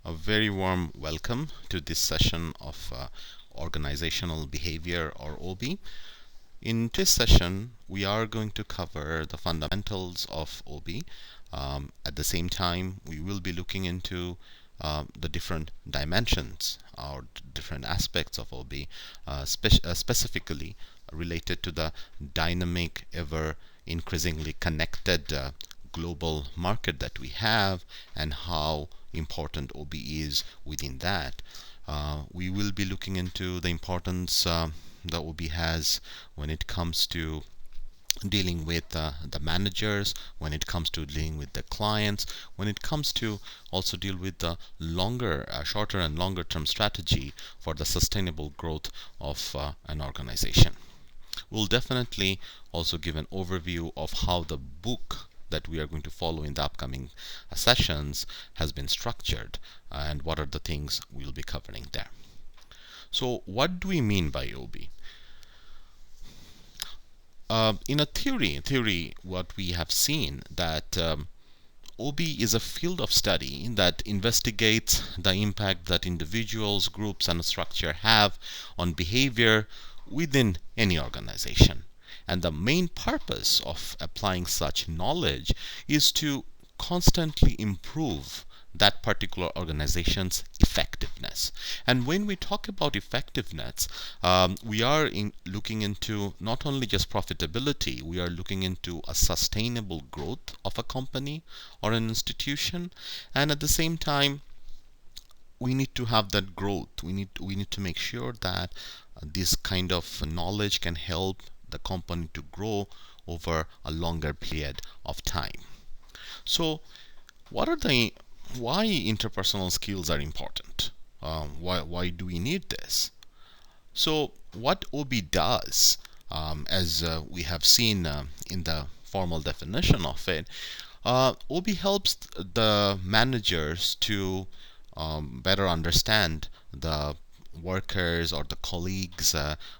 A very warm welcome to this session of Organizational Behavior, or OB. In this session, we are going to cover the fundamentals of OB. At the same time, we will be looking into the different dimensions or different aspects of OB, specifically related to the dynamic, ever increasingly connected global market that we have, and how important OB is within that. We will be looking into the importance that OB has when it comes to dealing with the managers, when it comes to dealing with the clients, when it comes to also deal with the shorter and longer term strategy for the sustainable growth of an organization. We'll definitely also give an overview of how the book that we are going to follow in the upcoming sessions has been structured, and what are the things we'll be covering there. So what do we mean by OB? In a theory, what we have seen that OB is a field of study that investigates the impact that individuals, groups, and structure have on behavior within any organization. And the main purpose of applying such knowledge is to constantly improve that particular organization's effectiveness. And when we talk about effectiveness, we are looking into not only just profitability, we are looking into a sustainable growth of a company or an institution, and at the same time, we need to have that growth. We need to make sure that this kind of knowledge can help the company to grow over a longer period of time. So, why interpersonal skills are important? Why do we need this? So, what OB does, as we have seen in the formal definition of it, OB helps the managers to better understand the workers or the colleagues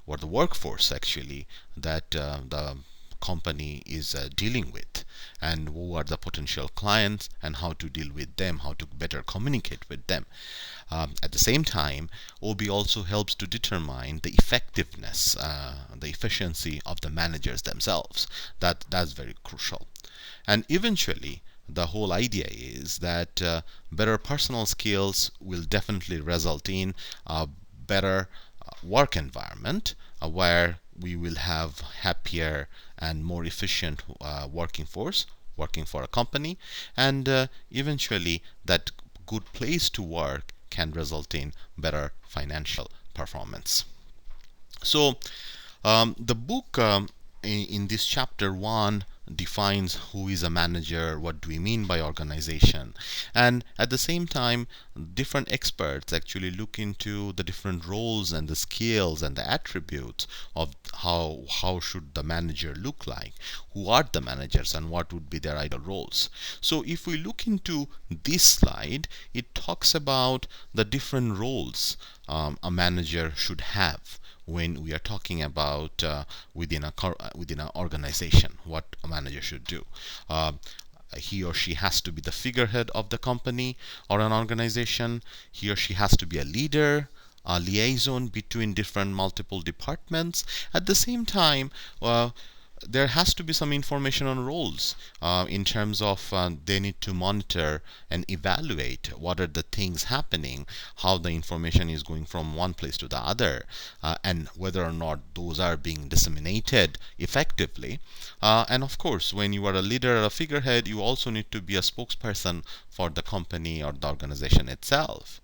or the workforce actually that the company is dealing with, and who are the potential clients and how to deal with them, how to better communicate with them. At the same time, OB also helps to determine the effectiveness, the efficiency of the managers themselves. That's very crucial. And eventually, the whole idea is that better personal skills will definitely result in a better work environment where we will have happier and more efficient working force working for a company, and eventually that good place to work can result in better financial performance. So the book in this chapter 1 defines who is a manager, what do we mean by organization, and at the same time different experts actually look into the different roles and the skills and the attributes of how should the manager look like, who are the managers, and what would be their ideal roles. So if we look into this slide, it talks about the different roles a manager should have when we are talking about within an organization, what a manager should do. He or she has to be the figurehead of the company or an organization. He or she has to be a leader, a liaison between different multiple departments. At the same time, there has to be some information on roles in terms of they need to monitor and evaluate what are the things happening, how the information is going from one place to the other, and whether or not those are being disseminated effectively. And of course, when you are a leader or a figurehead, you also need to be a spokesperson for the company or the organization itself.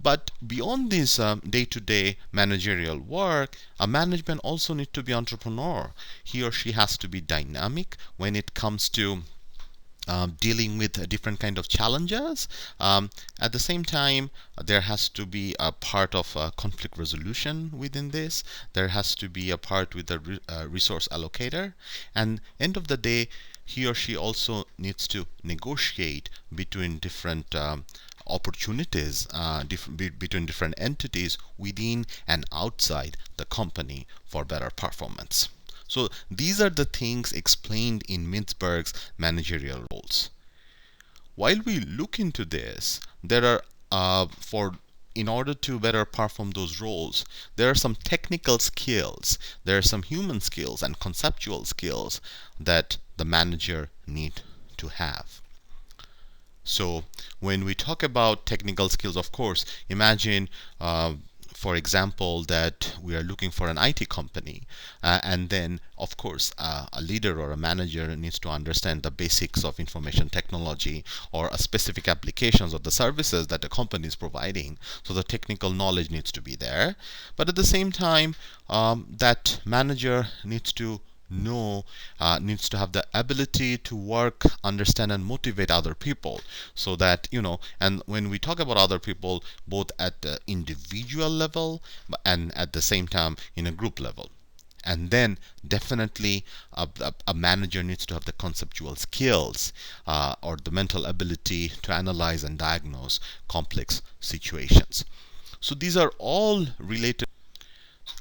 But beyond this day-to-day managerial work, a management also needs to be entrepreneur. He or she has to be dynamic when it comes to dealing with different kind of challenges. At the same time, there has to be a part of conflict resolution within this. There has to be a part with the resource allocator. And end of the day, he or she also needs to negotiate between different opportunities between different entities within and outside the company for better performance. So these are the things explained in Mintzberg's managerial roles. while we look into this, there are in order to better perform those roles, there are some technical skills, there are some human skills and conceptual skills that the manager need to have. So when we talk about technical skills, of course, imagine for example, that we are looking for an IT company, and then, of course, a leader or a manager needs to understand the basics of information technology or a specific applications or the services that the company is providing. So the technical knowledge needs to be there. But at the same time, that manager needs to needs to have the ability to work, understand, and motivate other people, so that, and when we talk about other people, both at the individual level and at the same time in a group level. And then definitely a manager needs to have the conceptual skills or the mental ability to analyze and diagnose complex situations. So these are all related.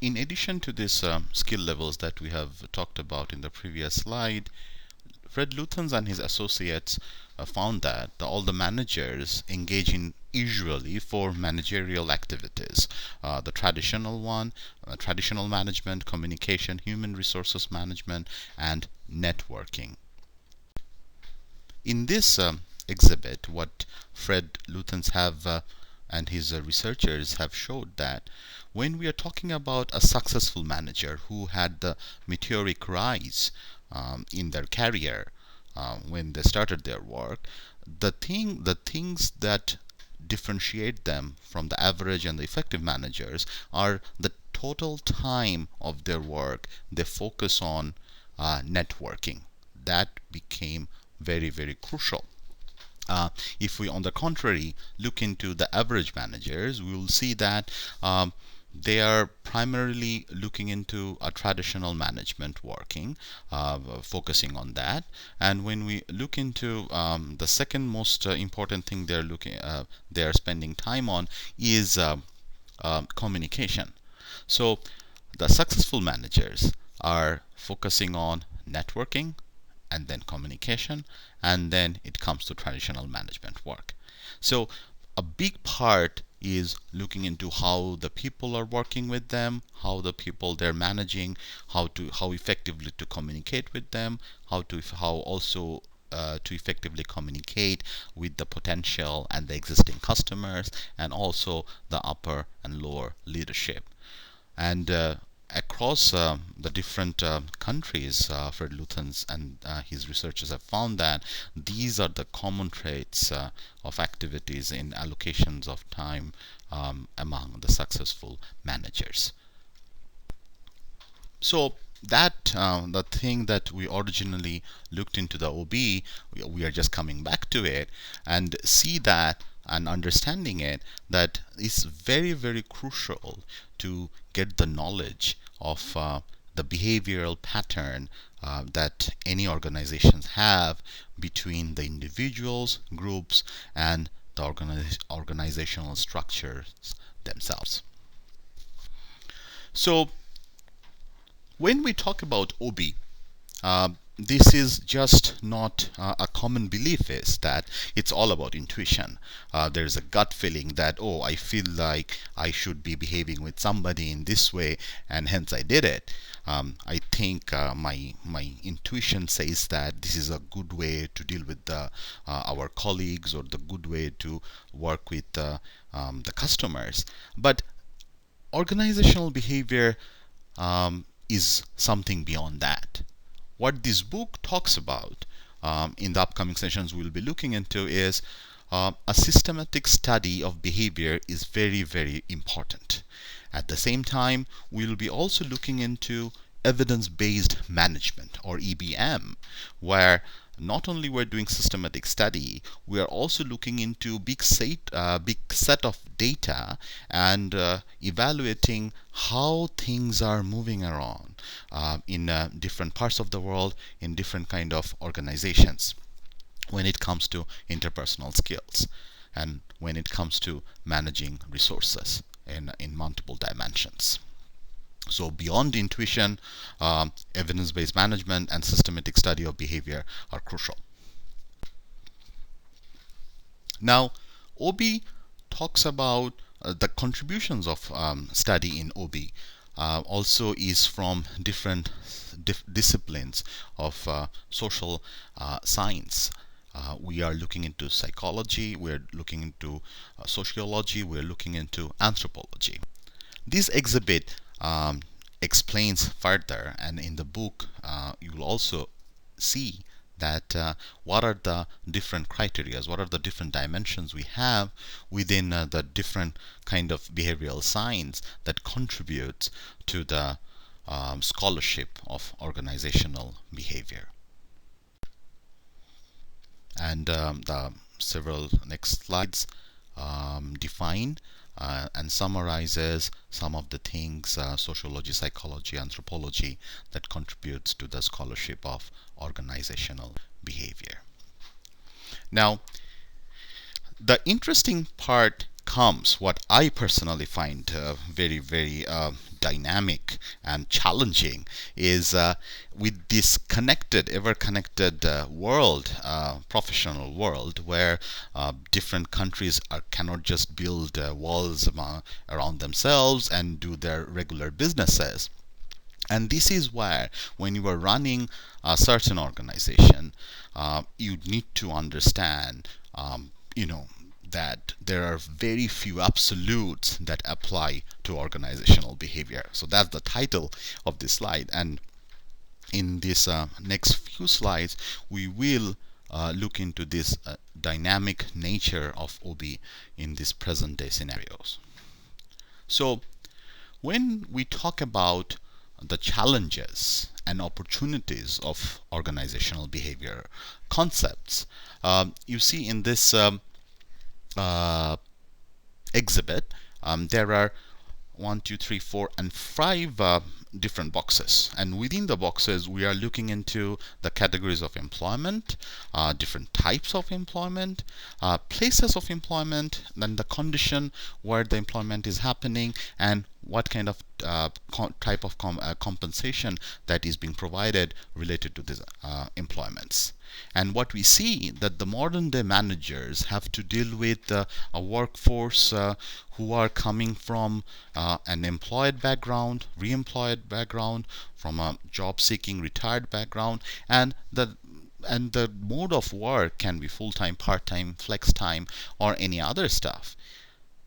In addition to these skill levels that we have talked about in the previous slide, Fred Luthans and his associates found that all the managers engage in usually four managerial activities. The traditional one, traditional management, communication, human resources management, and networking. In this exhibit, what Fred Luthans have and his researchers have showed that when we are talking about a successful manager who had the meteoric rise in their career when they started their work, the things that differentiate them from the average and the effective managers are the total time of their work they focus on networking. That became very, very crucial. If we, on the contrary, look into the average managers, we will see that they are primarily looking into a traditional management working, focusing on that. And when we look into the second most important thing they are spending time on is communication. So the successful managers are focusing on networking, and then communication, and then it comes to traditional management work. So a big part is looking into how the people are working with them, how the people they're managing, how effectively to communicate with them, how also to effectively communicate with the potential and the existing customers, and also the upper and lower leadership. And across the different countries, Fred Luthans and his researchers have found that these are the common traits of activities in allocations of time among the successful managers. So that the thing that we originally looked into the OB, we are just coming back to it and see that and understanding it, that it's very, very crucial to get the knowledge of the behavioral pattern that any organizations have between the individuals, groups, and the organizational structures themselves. So when we talk about OB, this is just not a common belief is that it's all about intuition. There's a gut feeling that, oh, I feel like I should be behaving with somebody in this way, and hence I did it. I think my intuition says that this is a good way to deal with our colleagues, or the good way to work with the customers. But organizational behavior is something beyond that. What this book talks about in the upcoming sessions we'll be looking into is a systematic study of behavior is very, very important. At the same time, we'll be also looking into evidence-based management, or EBM, where not only we're doing systematic study, we are also looking into big set of data and evaluating how things are moving around in different parts of the world, in different kind of organizations, when it comes to interpersonal skills and when it comes to managing resources in multiple dimensions. So beyond intuition, evidence-based management and systematic study of behavior are crucial. Now, OB talks about the contributions of study in OB also is from different disciplines of social science. We are looking into psychology, we're looking into sociology, we're looking into anthropology. This exhibit explains further, and in the book, you will also see that what are the different criteria, what are the different dimensions we have within the different kind of behavioral science that contributes to the scholarship of organizational behavior. And the several next slides define and summarizes some of the things, sociology, psychology, anthropology, that contributes to the scholarship of organizational behavior. Now, the interesting part comes, what I personally find very dynamic and challenging, is with this connected, ever connected world, professional world, where different countries cannot just build walls around themselves and do their regular businesses. And this is where, when you are running a certain organization, you need to understand, you know, that there are very few absolutes that apply to organizational behavior. So that's the title of this slide. And in this next few slides, we will look into this dynamic nature of OB in these present day scenarios. So when we talk about the challenges and opportunities of organizational behavior concepts, you see in this uh, exhibit, there are 1, 2, 3, 4, and 5 different boxes. And within the boxes, we are looking into the categories of employment, different types of employment, places of employment, then the condition where the employment is happening, and what kind of type of compensation that is being provided related to these employments. And what we see that the modern day managers have to deal with a workforce who are coming from an employed background, re-employed background, from a job-seeking retired background, and the mode of work can be full-time, part-time, flex-time, or any other stuff.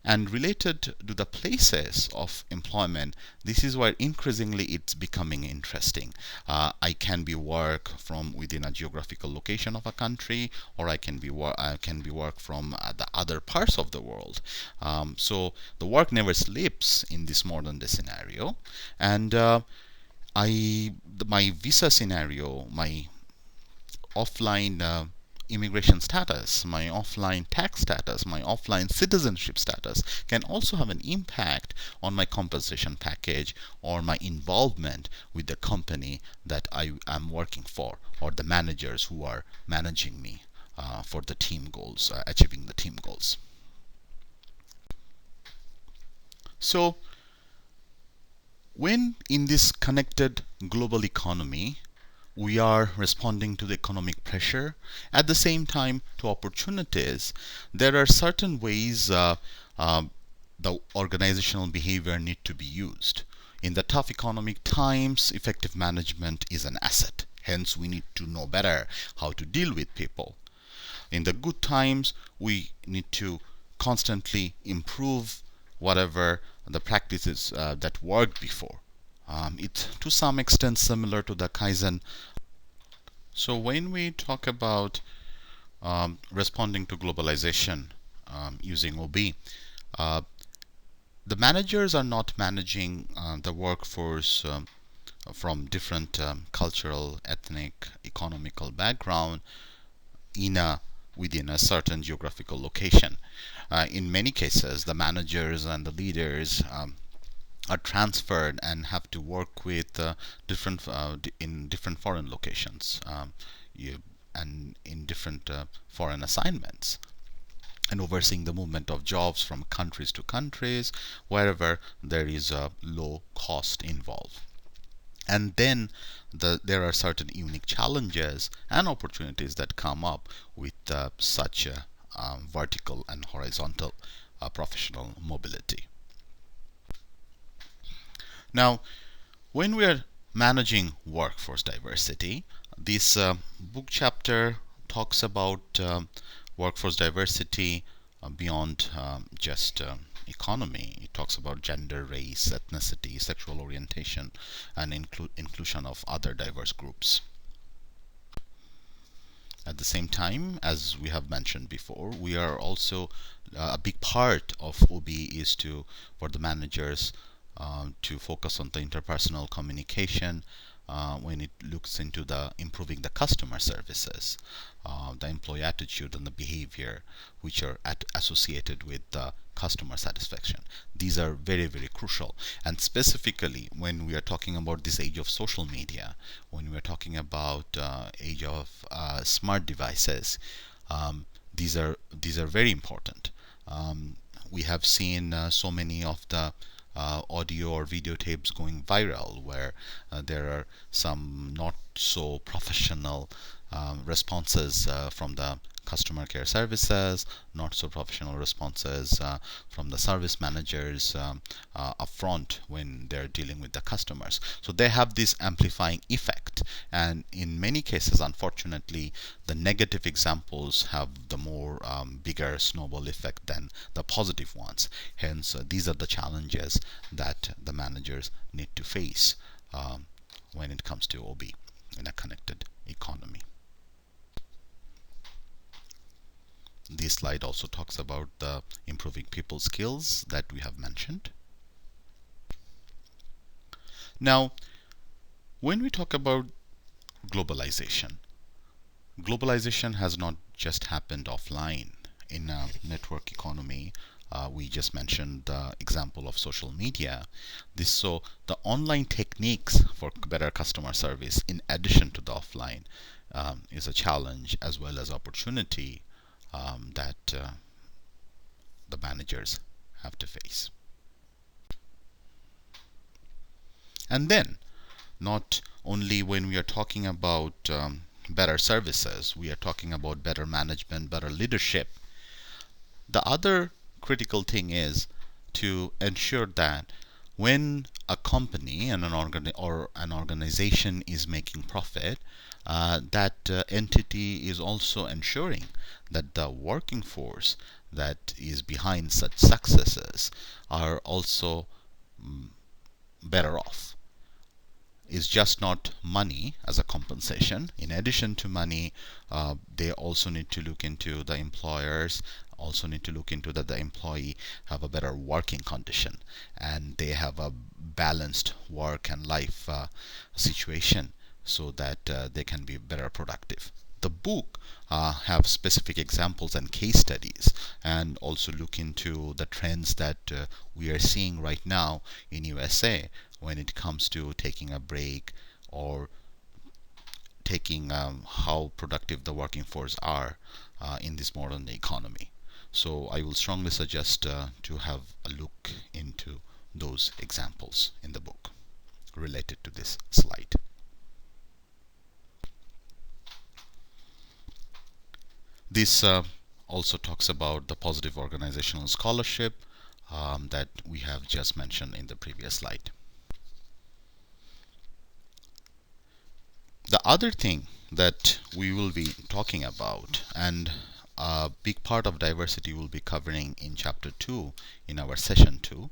And related to the places of employment, this is where increasingly it's becoming interesting. I can be work from within a geographical location of a country, or I can be work from the other parts of the world. So the work never sleeps in this modern day scenario. And my visa scenario, my offline immigration status, my offline tax status, my offline citizenship status can also have an impact on my compensation package or my involvement with the company that I am working for, or the managers who are managing me for the team goals, achieving the team goals. So, when in this connected global economy, we are responding to the economic pressure, at the same time to opportunities, there are certain ways the organizational behavior need to be used. In the tough economic times, effective management is an asset. Hence, we need to know better how to deal with people. In the good times, we need to constantly improve whatever the practices that worked before. It's to some extent similar to the Kaizen. So when we talk about responding to globalization using OB, the managers are not managing the workforce from different cultural, ethnic, economical background within a certain geographical location. In many cases, the managers and the leaders are transferred and have to work with in different foreign locations and in different foreign assignments, and overseeing the movement of jobs from countries to countries wherever there is a low cost involved. And then there are certain unique challenges and opportunities that come up with such vertical and horizontal professional mobility. Now, when we are managing workforce diversity, this book chapter talks about workforce diversity beyond just economy. It talks about gender, race, ethnicity, sexual orientation, and inclusion of other diverse groups. At the same time, as we have mentioned before, we are also a big part of OB is for the managers to focus on the interpersonal communication when it looks into the improving the customer services, the employee attitude and the behavior which are associated with the customer satisfaction. These are very, very crucial. And specifically when we are talking about this age of social media, when we are talking about age of smart devices, these are very important. We have seen so many of the audio or videotapes going viral where there are some not so professional responses from the customer care services, not so professional responses from the service managers upfront when they're dealing with the customers. So they have this amplifying effect, and in many cases, unfortunately, the negative examples have the more bigger snowball effect than the positive ones. Hence, these are the challenges that the managers need to face when it comes to OB in a connected economy. This slide also talks about the improving people skills that we have mentioned. Now, when we talk about globalization, globalization has not just happened offline. In a network economy, we just mentioned the example of social media. So the online techniques for better customer service, in addition to the offline, is a challenge as well as opportunity that the managers have to face. And then, not only when we are talking about better services, we are talking about better management, better leadership. The other critical thing is to ensure that when a company and an organization is making profit, that entity is also ensuring that the working force that is behind such successes are also better off. Is just not money as a compensation. In addition to money, they also need to look into the employers, also need to look into that the employee have a better working condition and they have a balanced work and life situation so that they can be better productive. The book have specific examples and case studies and also look into the trends that we are seeing right now in USA when it comes to taking a break or taking how productive the working force are in this modern economy. So I will strongly suggest to have a look into those examples in the book related to this slide. This also talks about the positive organizational scholarship that we have just mentioned in the previous slide. The other thing that we will be talking about, and a big part of diversity we'll be covering in chapter 2 in our session 2,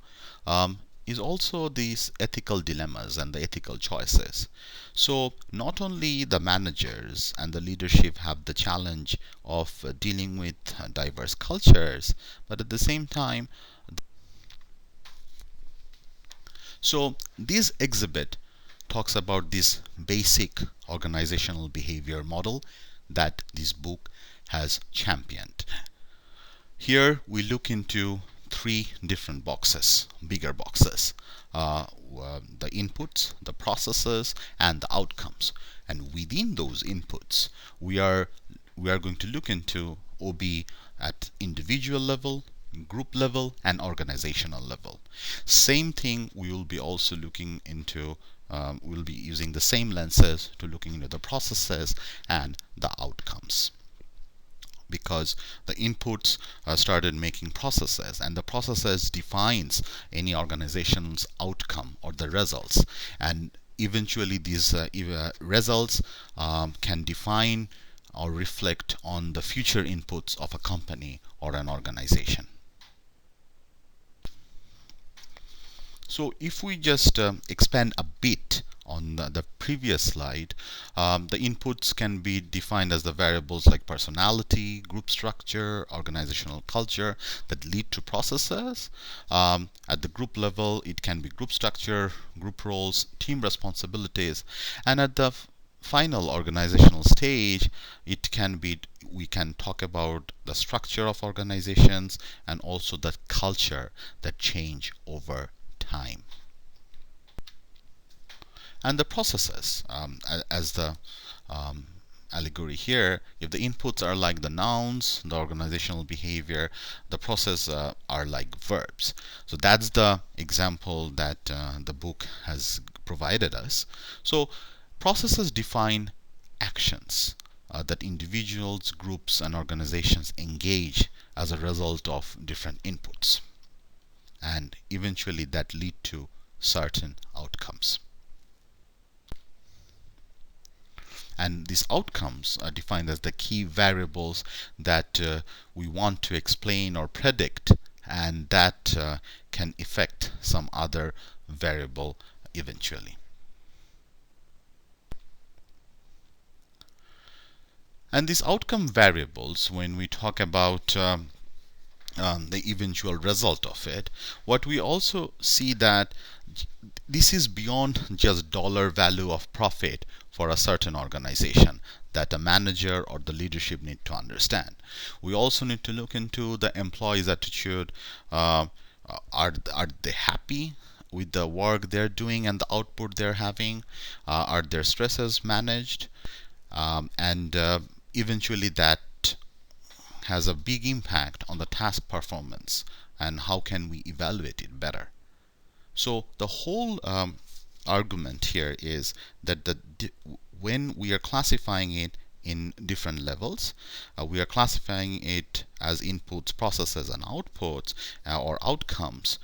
is also these ethical dilemmas and the ethical choices. So not only the managers and the leadership have the challenge of dealing with diverse cultures, but at the same time, so this exhibit talks about this basic organizational behavior model that this book has championed. Here we look into 3 different boxes, bigger boxes. The inputs, the processes, and the outcomes. And within those inputs, we are going to look into OB at individual level, group level, and organizational level. Same thing we will be also looking into, we'll be using the same lenses to looking into the processes and the outcomes. because the inputs started making processes, and the processes defines any organization's outcome or the results, and eventually these results can define or reflect on the future inputs of a company or an organization. So if we just expand a bit on the previous slide, the inputs can be defined as the variables like personality, group structure, organizational culture that lead to processes. At the group level, it can be group structure, group roles, team responsibilities, and at the final organizational stage, it can be, we can talk about the structure of organizations and also the culture that change over time. And the processes, as the allegory here, if the inputs are like the nouns, the organizational behavior, the process are like verbs. So that's the example that the book has provided us. So processes define actions that individuals, groups, and organizations engage as a result of different inputs, and eventually that lead to certain outcomes. And these outcomes are defined as the key variables that we want to explain or predict, and that can affect some other variable eventually. And these outcome variables, when we talk about the eventual result of it, what we also see that this is beyond just dollar value of profit for a certain organization that a manager or the leadership need to understand. We also need to look into the employees' attitude. Are they happy with the work they're doing and the output they're having? Are their stresses managed? And eventually that has a big impact on the task performance, and how can we evaluate it better. So the whole argument here is that when we are classifying it in different levels, we are classifying it as inputs, processes, and outputs or outcomes.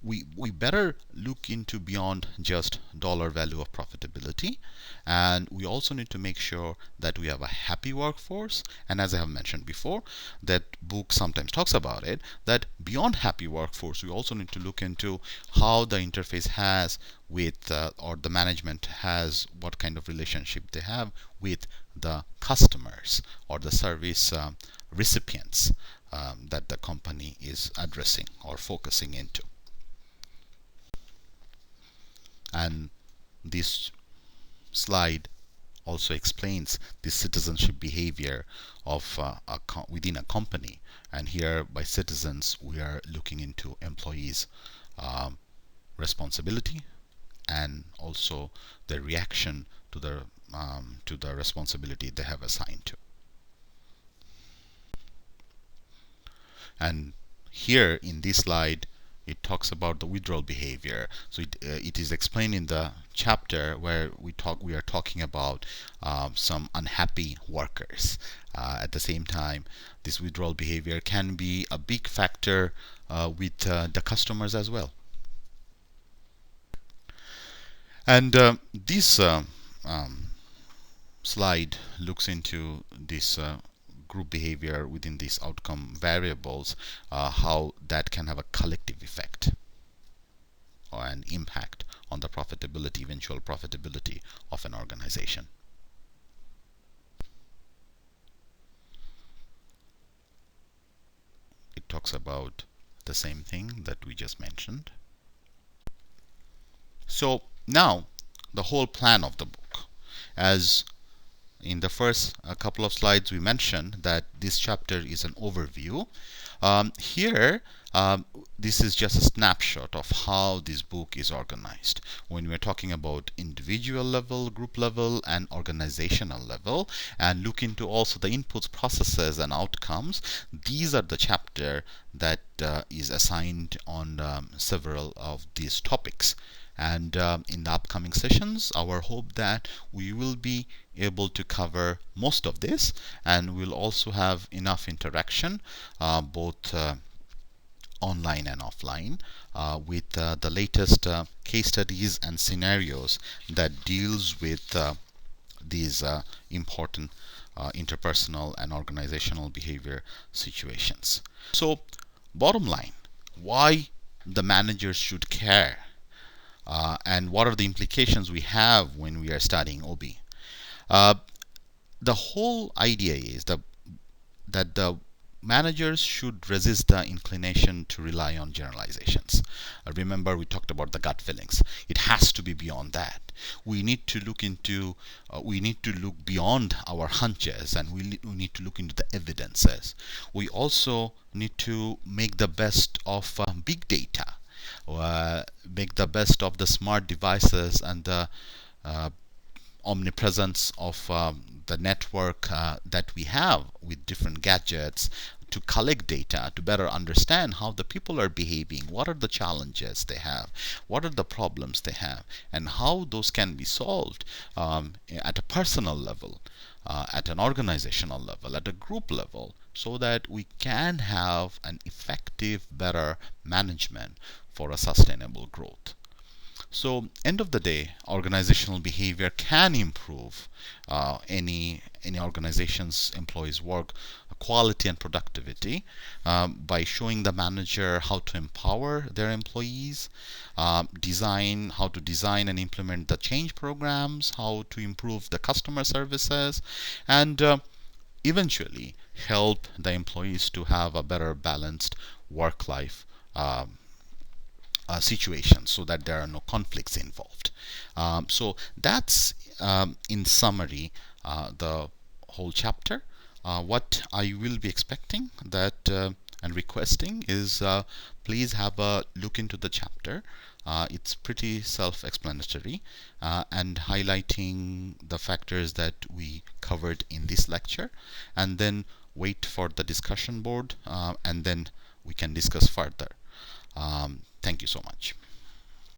We better look into beyond just dollar value of profitability, and we also need to make sure that we have a happy workforce. And as I have mentioned before, that book sometimes talks about it, that beyond happy workforce, we also need to look into how the interface has with or the management has, what kind of relationship they have with the customers or the service recipients that the company is addressing or focusing into. And this slide also explains the citizenship behavior of within a company. And here, by citizens, we are looking into employees' responsibility and also their reaction to the responsibility they have assigned to. And here in this slide, it talks about the withdrawal behavior. So it is explained in the chapter where we are talking about some unhappy workers. At the same time, this withdrawal behavior can be a big factor with the customers as well. And this slide looks into this group behavior within these outcome variables, how that can have a collective effect or an impact on the profitability, eventual profitability of an organization. It talks about the same thing that we just mentioned. So now the whole plan of the book, as in the first couple of slides we mentioned that this chapter is an overview. Here this is just a snapshot of how this book is organized. When we're talking about individual level, group level, and organizational level, and look into also the inputs, processes, and outcomes, these are the chapter that is assigned on several of these topics. And in the upcoming sessions, our hope that we will be able to cover most of this, and we'll also have enough interaction, both online and offline, with the latest case studies and scenarios that deals with these important interpersonal and organizational behavior situations. So, bottom line, why the managers should care, and what are the implications we have when we are studying OB. Uh, the whole idea is that the managers should resist the inclination to rely on generalizations. Remember, we talked about the gut feelings. It has to be beyond that. We need to look into, we need to look beyond our hunches, and we need to look into the evidences. We also need to make the best of big data, make the best of the smart devices and the omnipresence of the network that we have with different gadgets to collect data, to better understand how the people are behaving, what are the challenges they have, what are the problems they have, and how those can be solved at a personal level, at an organizational level, at a group level, so that we can have an effective, better management for a sustainable growth. So, end of the day, organizational behavior can improve any organization's employees' work quality and productivity by showing the manager how to empower their employees, how to design and implement the change programs, how to improve the customer services, and eventually help the employees to have a better balanced work-life situation, so that there are no conflicts involved. So that's, in summary, the whole chapter. What I will be expecting that and requesting is, please have a look into the chapter. It's pretty self-explanatory, and highlighting the factors that we covered in this lecture, and then wait for the discussion board, and then we can discuss further. Thank you so much.